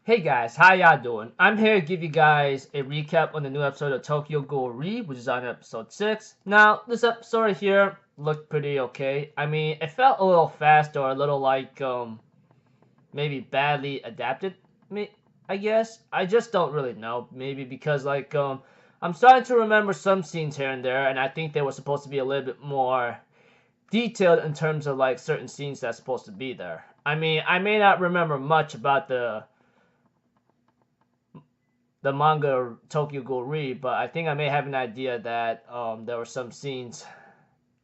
Hey guys, how y'all doing? I'm here to give you guys a recap on the new episode of Tokyo Ghoul, which is on episode 6. Now, this episode here looked pretty okay. I mean, it felt a little fast or a little like, maybe badly adapted, I guess. I just don't really know. Maybe because, I'm starting to remember some scenes here and there, and I think they were supposed to be a little bit more detailed in terms of, like, certain scenes that's supposed to be there. I mean, I may not remember much about the manga Tokyo Ghoul, but I think I may have an idea that there were some scenes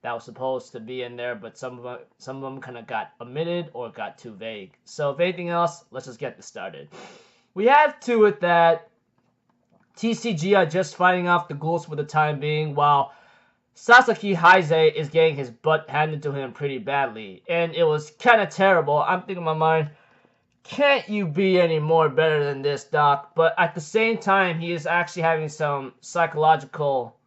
that were supposed to be in there, but some of them kind of got omitted or got too vague. So if anything else, let's just get this started. We have to it that TCG are just fighting off the ghouls for the time being, while Sasaki Heise is getting his butt handed to him pretty badly, and it was kind of terrible. I'm thinking in my mind, can't you be any more better than this, Doc? But at the same time, he is actually having some psychological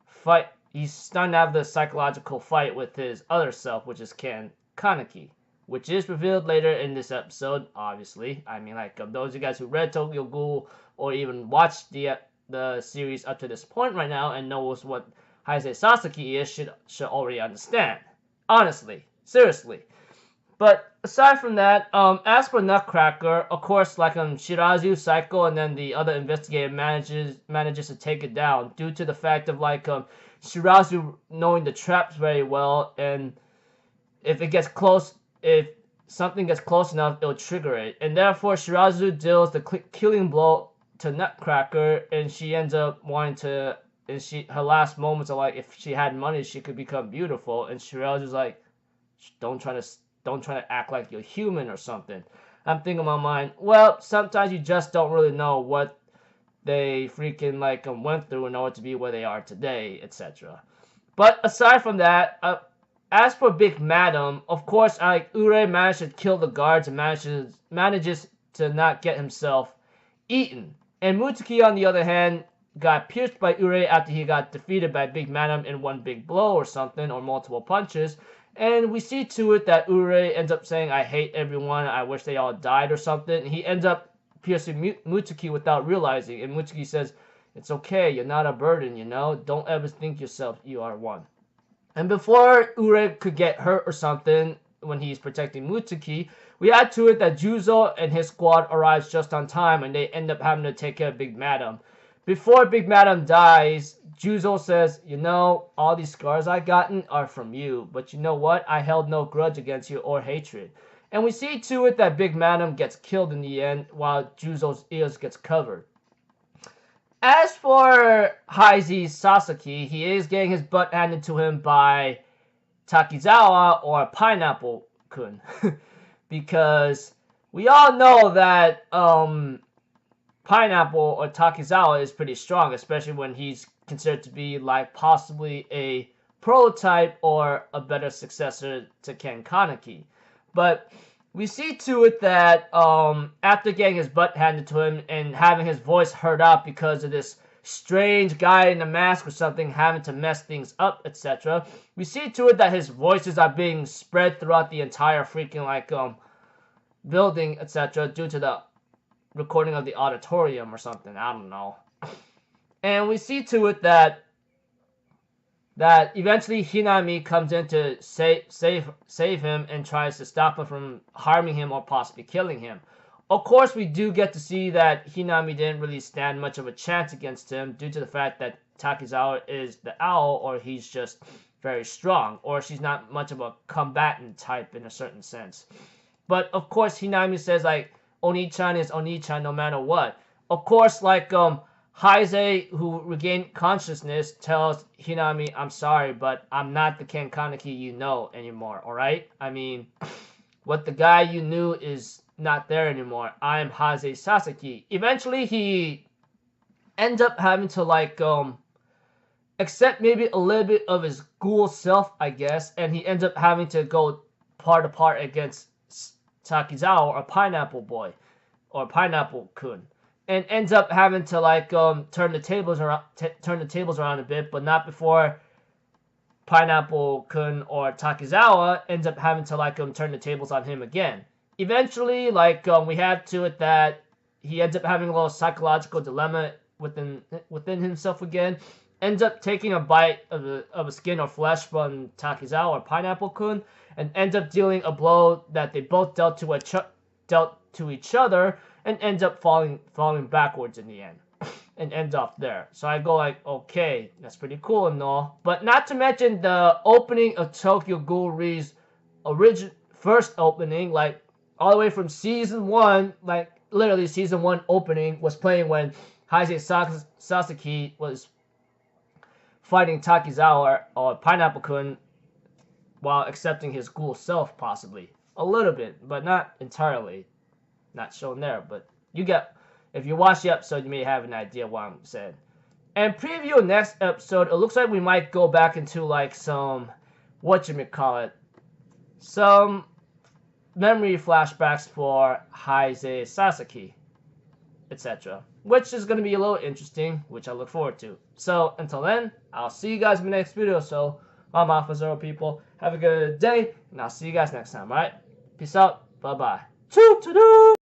fight. He's starting to have the psychological fight with his other self, which is Kaneki, which is revealed later in this episode, obviously. I mean, like, those of you guys who read Tokyo Ghoul or even watched the series up to this point right now and knows what Heise Sasaki is should already understand. Honestly. Seriously. But aside from that, as for Nutcracker, of course, like Shirazu, Psycho, and then the other investigator manages to take it down due to the fact of Shirazu knowing the traps very well, and if something gets close enough, it'll trigger it, and therefore Shirazu deals the killing blow to Nutcracker, and she ends up wanting to. And her last moments are like, if she had money, she could become beautiful, and Shirazu's like, don't try to act like you're human or something. I'm thinking in my mind, well, sometimes you just don't really know what they freaking went through in order to be where they are today, etc. But aside from that, as for Big Madam, of course, Ure managed to kill the guards and manages to not get himself eaten. And Mutsuki, on the other hand, got pierced by Ure after he got defeated by Big Madam in one big blow or something, or multiple punches. And we see to it that Ure ends up saying, I hate everyone, I wish they all died or something. And he ends up piercing Mutsuki without realizing. And Mutsuki says, it's okay, you're not a burden, you know? Don't ever think yourself you are one. And before Ure could get hurt or something, when he's protecting Mutsuki, we add to it that Juzo and his squad arrives just on time, and they end up having to take care of Big Madam. Before Big Madam dies, Juzo says, you know, all these scars I gotten are from you, but you know what? I held no grudge against you or hatred. And we see to it that Big Madam gets killed in the end, while Juzo's ears gets covered. As for Heise Sasaki, he is getting his butt handed to him by Takizawa or Pineapple-kun. Because we all know that, Pineapple or Takizawa is pretty strong, especially when he's considered to be like possibly a prototype or a better successor to Ken Kaneki. But we see to it that after getting his butt handed to him and having his voice heard out because of this strange guy in a mask or something having to mess things up, etc., we see to it that his voices are being spread throughout the entire freaking building, etc., due to the recording of the auditorium or something. I don't know. And we see to it that eventually Hinami comes in to save him and tries to stop him from harming him or possibly killing him. Of course, we do get to see that Hinami didn't really stand much of a chance against him due to the fact that Takizawa is the owl, or he's just very strong, or she's not much of a combatant type in a certain sense. But of course, Hinami says Oni-chan is Oni-chan no matter what. Of course, Heise, who regained consciousness, tells Hinami, I'm sorry, but I'm not the Ken Kaneki you know anymore, alright? I mean, what the guy you knew is not there anymore. I'm Heise Sasaki. Eventually, he ends up having to, accept maybe a little bit of his ghoul self, I guess, and he ends up having to go part to part against Takizawa or Pineapple Boy or Pineapple-kun, and ends up having to turn the tables around a bit, but not before Pineapple-kun or Takizawa ends up having to turn the tables on him again. eventually, like, we have to it that he ends up having a little psychological dilemma within himself again. Ends up taking a bite of a skin or flesh from Takizawa or Pineapple-kun, and ends up dealing a blow that they both dealt to each other, and ends up falling backwards in the end, and ends off there. So I go like, okay, that's pretty cool and all, but not to mention the opening of Tokyo Ghoul's first opening, like all the way from season 1, like literally season 1 opening was playing when Heisei Sasaki was fighting Takizawa or Pineapple-kun while accepting his ghoul self, possibly. A little bit, but not entirely. Not shown there, but you get, if you watch the episode, you may have an idea what I'm saying. And preview next episode, it looks like we might go back into like some, some memory flashbacks for Heisei Sasaki, etc. Which is going to be a little interesting, which I look forward to. So, until then, I'll see you guys in the next video. So, I'm Alpha Zero, people. Have a good day, and I'll see you guys next time, alright? Peace out. Bye-bye. Toot-toot-toot!